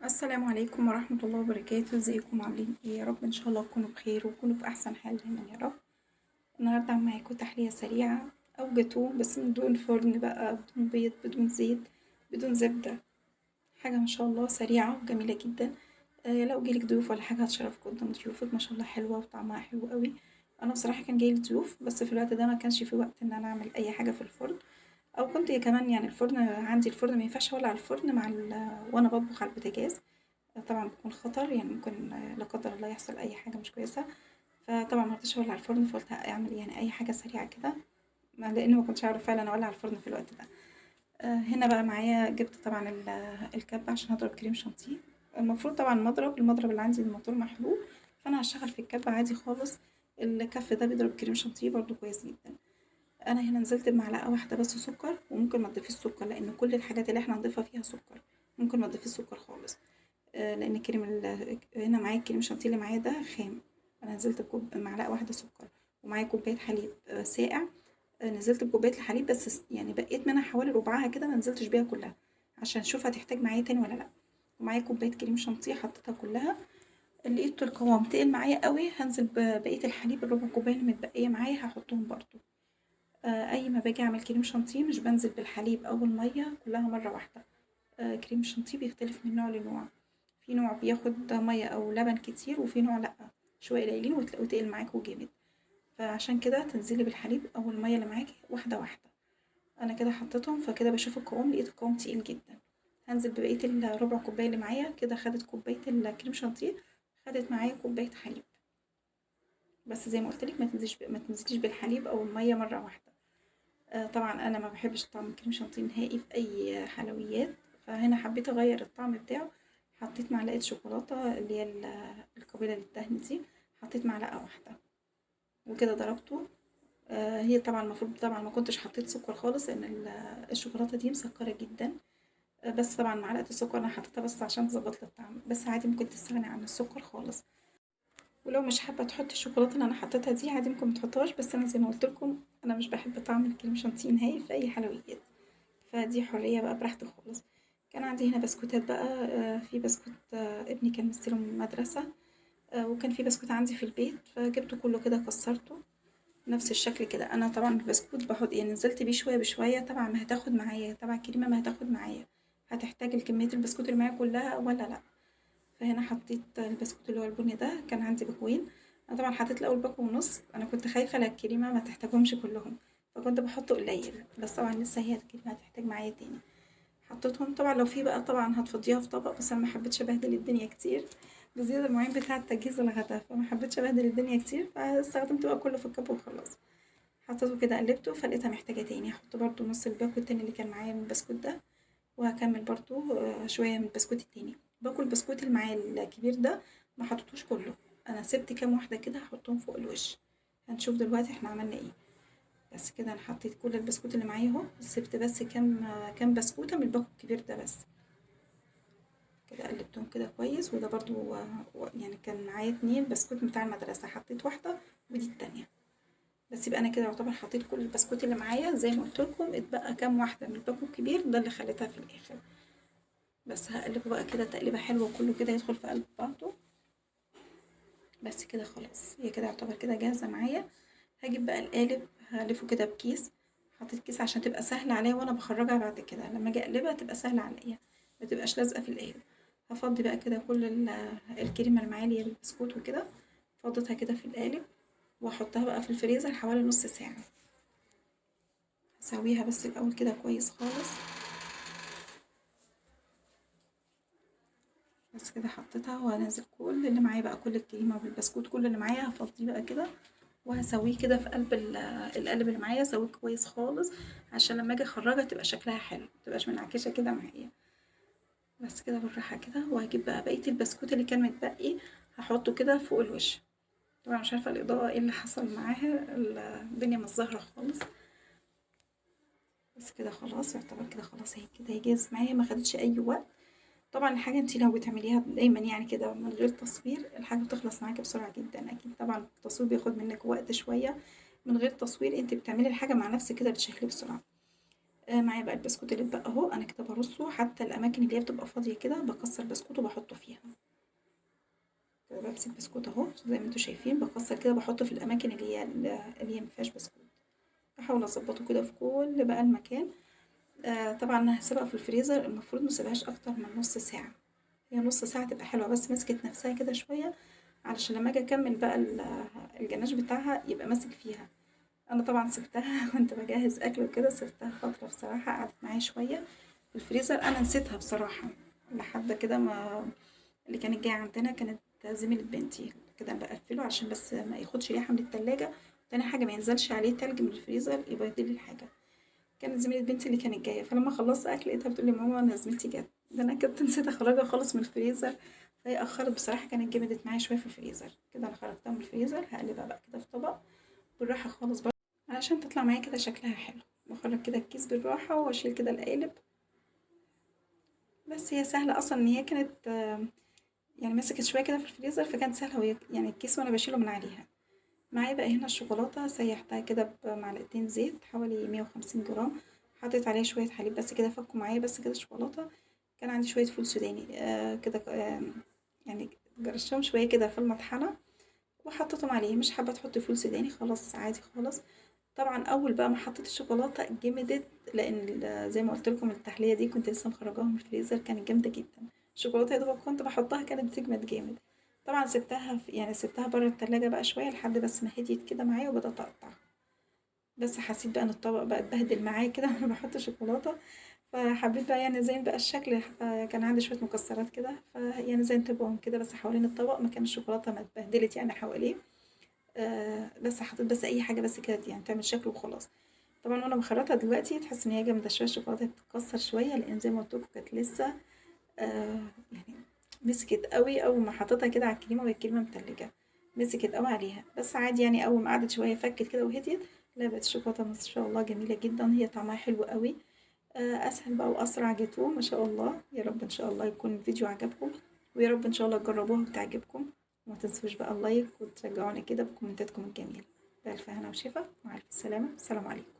السلام عليكم ورحمة الله وبركاته، ازيكم عاملين ايه؟ يا رب ان شاء الله تكونوا بخير وتكونوا في احسن حال دايما يا رب. النهاردة هعمل معاكم تحلية سريعة او جاتوه بس من دون فرن بقى، بدون بيض، بدون زيت، بدون زبدة. حاجة ما شاء الله سريعة وجميلة جدا. لو جالك ضيوف ولا حاجة هتشرفك قدام ضيوفك، ما شاء الله حلوة وطعمها حلو قوي. انا بصراحة كان جايلي ضيوف بس في الوقت ده ما كانش في وقت ان انا اعمل اي حاجة في الفرن، او كنت كمان يعني الفرن عندي، الفرن ما ينفعش اولع الفرن وانا بطبخ على البوتاجاز. طبعًا بيكون خطر، يعني ممكن لا قدر الله يحصل أي حاجة مش كويسة، فطبعًا ما رضيتش أولع الفرن، فقُلت أعمل يعني أي حاجة سريعة كده، لإني ما كنتش أعرف فعلًا أولع الفرن في الوقت ده. هنا بقى معايا جِبت طبعًا الكَبّة عشان هاضرب كريم شانتيه. المفروض طبعًا المضرب اللي عندي الموتور محروق، فأنا هاشتغل في الكَبّة عادي خالص. الكَف ده بيضرب كريم شانتيه برضه كويس جدًا. أنا هنا نزلت بمعلقة واحدة بس سكر، وممكن ما تضيفيش سكر لإن كل الحاجات اللي إحنا هنضيفها فيها سكر، ممكن ما تضيفيش سكر خالص. لإن كريم هنا معايا الكريم الشانتيه اللي معايا ده خام. أنا نزلت معلقة واحدة سكر، ومعايا كوباية حليب ساقع. نزلت بكوباية الحليب بس يعني بقيت منها حوالي ربعها كده، ما نزلتش بيها كلها عشان أشوف هتحتاج معايا تاني والّا لأ. ومعايا كوباية كريم شانتيه حطيتها كلها. لقيت القوام تقل معايا أوي، هانزل ببقية الحليب الربع كوباية اللي متبقية معايا هاحطهم برضه. أي ما باجي أعمل كريم شانتيه مش بانزل بالحليب أو المَيّة كلها مرة واحدة. كريم الشانتيه بيختلف من نوع لنوع، في نوع بياخد مَيّة أو لبن كتير وفي نوع لأ، شوية قليلين وتلاقوه تقل معاكِ وجامد. فعشان كده تنزلي بالحليب أو المَيّة اللي معاكِ واحدة واحدة. أنا كده حطيتهم، فكده باشوف القوام لقيت القوام تقيل جدًا. هانزل ببقية الربع كوباية اللي معايا، كده خدت كوباية الكريم شانتيه، خدت معايا كوباية حليب. بس زي ما قُلت لِك ما تنزليش بالحليب أو المَيّة مرة واحدة. طبعًا أنا ما باحبش طعم الكريم شانتيه نهائي في أي حلويات، فهنا حبيت أغيّر الطعم بتاعه. حطيت معلقة شوكولاتة اللي هي القابلة للدهن دي، حطيت معلقة واحدة وكده ضربته. هي طبعًا المفروض طبعًا ما كنتش حطيت سكر خالص لإن الشوكولاتة دي مسكرة جدًا. بس طبعًا معلقة السكر أنا حطيتها بس عشان تضبط لي الطعم، بس عادي ممكن تستغني عن السكر خالص. ولو مش حابة تحطي الشوكولاتة اللي أنا حطيتها دي عادي ممكن متحطيهاش، بس أنا زي ما قُلت لكم أنا مش باحب طعم الكريم شانتيه نهائي في أي حلويات. فدي حرية بقى براحتك خالص. كان عندي هنا بسكوتات بقى. في بسكوت ابني كان مستلمه من المدرسة. وكان في بسكوت عندي في البيت فجبته كله كده كسرته نفس الشكل كده. انا طبعا البسكوت بحط يعني نزلت بيه شوية بشوية، طبعا ما هتاخد معايا، طبعا الكريمة ما هتاخد معايا، هتحتاج الكمية البسكوت اللي معايا كلها ولا لا. فهنا حطيت البسكوت اللي هو البني ده، كان عندي باكوين. انا طبعا حطيت الاول باكو ونص، انا كنت خايفة لا الكريمة ما تحتاجهمش كلهم، فكنت بحطه قليل، بس طبعا لسه هي الكريمة هتحتاج معايا تاني. حطيتهم طبعًا، لو في بقى طبعًا هتفضّيها في طبق، بس أنا ما حبيتش أبهدل الدنيا كتير بزيادة المواعين بتاعة تجهيز الغدا، فما حبيتش أبهدل الدنيا كتير، فاستخدمت بقى كله في الكب وخلاص. حطيته كده قلّبته، فلقيتها محتاجة تاني، هاحط برضه نُص الباكو التاني اللي كان معايا من البسكوت ده، وهاكمّل برضه شوية من البسكوت التاني. باكو البسكوت اللي معايا الكبير ده ما حطيتهوش كله، أنا سِبت كام واحدة كده هاحطهم فوق الوش. هنشوف دلوقتي إحنا عملنا إيه. بس كده أنا حطيت كل البسكوت اللي معايا أهو، سِبت بس كام بسكوتة من الباكو الكبير ده بس. كده قلبتهم كده كويس، وده برضو يعني كان معايا 2 بسكوت بتاع المدرسة، حطيت واحدة ودي التانية. بس يبقى انا كده يعتبر حطيت كل البسكوت اللي معايا، زي ما قلت لكم اتبقى كام واحدة من الباكو الكبير ده اللي خليتها في الاخر. بس هقلبه بقى كده تقليبة حلوة كله كده يدخل في قلب بعضه. بس كده خلاص هي كده يعتبر كده جاهزة معايا. هجيب بقى القالب هلفه كده بكيس. حطيت كيس عشان تبقى سهلة عليا وانا بخرجها بعد كده، لما اجي اقلبها تبقى سهلة عليا، ما تبقاش لازقة في القالب. هفضي بقى كده كل الكريمة اللي معايا اللي هي بالبسكوت وكده، فضيتها كده في القالب، واحطها بقى في الفريزر حوالي نص ساعة. هسويها بس الاول كده كويس خالص. بس كده حطيتها وهنزل كل اللي معايا بقى، كل الكريمة والبسكوت كل اللي معايا هفضيه بقى كده، وهسويه كده في قلب القالب اللي معايا، اسويه كويس خالص عشان لما اجي اخرجها تبقى شكلها حلو، متبقاش منعكشة كده معايا. بس كده بالراحة كده، وهجيب بقى بقية البسكوت اللي كان متبقي هحطه كده فوق الوش. طبعا مش عارفة الإضاءة ايه اللي حصل معاها، الدنيا مش ظاهرة خالص. بس كده خلاص يعتبر كده خلاص، هي كده هي جاهز معايا، ما خدتش أي وقت. طبعا الحاجة انتي لو بتعمليها دايما يعني كده من غير تصوير، الحاجة بتخلص معاكي بسرعة جدا. أكيد طبعا التصوير بياخد منك وقت شوية، من غير تصوير انتي بتعملي الحاجة مع نفسك كده بتشكلي بسرعة. معايا بقى البسكوت اللي اتبقى اهو، انا كده برصه حتى الاماكن اللي هي بتبقى فاضيه كده بكسر بسكوت وبحطه فيها كده. بمسك بسكوت اهو زي ما انتوا شايفين، بكسر كده بحطه في الاماكن اللي هي مفيهاش بسكوت، بحاول اظبطه كده في كل بقى المكان. طبعا انا هسيبها في الفريزر، المفروض مسيبهاش اكتر من نص ساعه، هي نص ساعه تبقى حلوه بس مسكت نفسها كده شويه، علشان لما اجي اكمل بقى الجناش بتاعها يبقى ماسك فيها. انا طبعا سبتها كنت بجهز اكل وكده، سبتها فتره بصراحه، قعدت معايا شويه في الفريزر، انا نسيتها بصراحه لحد كده ما اللي كانت جايه عندنا كانت زميلة بنتي، كده بقفله عشان بس ما ياخدش ريحه من التلاجة، تاني حاجه ما ينزلش عليه تلج من الفريزر يبهدل الحاجه. كانت زميلة بنتي اللي كانت جايه، فلما خلصت اكل لقيتها بتقولي ماما انا زميلتي جت، ده انا كنت نسيت اخرجها خالص من الفريزر. فهي اخرت بصراحه، كانت جمدت معايا شويه في الفريزر كده. انا خرجتها من الفريزر هقلبها بقى كده في طبق بالراحه خالص برضه علشان تطلع معايا كده شكلها حلو. بخرج كده الكيس بالراحه واشيل كده القالب. بس هي سهله اصلا، ان هي كانت يعني مسكت شويه كده في الفريزر، فكانت سهله وهي يعني الكيس وانا بشيله من عليها. معايا بقى هنا الشوكولاته، سيحتها كده بمعلقتين زيت حوالي 150 جرام، حطيت عليه شويه حليب بس كده فكوا معايا بس كده شوكولاته. كان عندي شويه فول سوداني كده يعني جرشتهم شويه كده في المطحنه وحطيتهم عليه. مش حابه تحطي فول سوداني خلاص عادي خالص. طبعا اول بقى ما حطيت الشوكولاته جمدت، لان زي ما قلت لكم التحليه دي كنت لسه مخرجاها من الفريزر، كانت جامده جدا. الشوكولاته يا دوبك كنت بحطها كانت بتجمد جامد. طبعا سبتها يعني سبتها بره التلاجة بقى شويه لحد بس ما هديت كده معايا وبدات اقطع. بس حسيت بقى ان الطبق بقى اتبهدل معايا كده وانا بحط شوكولاته، فحبيت بقى يعني زين بقى الشكل. كان عندي شويه مكسرات كده فيعني زينتهم كده بس حوالين الطبق، مكان الشوكولاته ما اتبهدلت يعني حواليه. بس حطيت بس اي حاجه بس كده يعني تعمل شكل وخلاص. طبعا وانا بخرطها دلوقتي تحس ان هي جامده شويه، الشوكولاته بتتكسر شويه لان زي ما قلت لكم كانت لسه يعني مسكت قوي اول ما حطيتها كده على الكريمه والكريمه متلجه، مسكت قوي عليها. بس عادي يعني اول ما قعدت شويه فكت كده وهديت، لا بقت الشوكولاته ما شاء الله جميله جدا، هي طعمها حلو قوي. اسهل بقى واسرع جاتوه ما شاء الله. يا رب ان شاء الله يكون الفيديو عجبكم، ويا رب ان شاء الله تجربوها وتعجبكم. وما تنسوش بقى اللايك وتشجعوني كده بكومنتاتكم الجميله. بألف هنا وشفا، مع الف سلامه، السلام عليكم.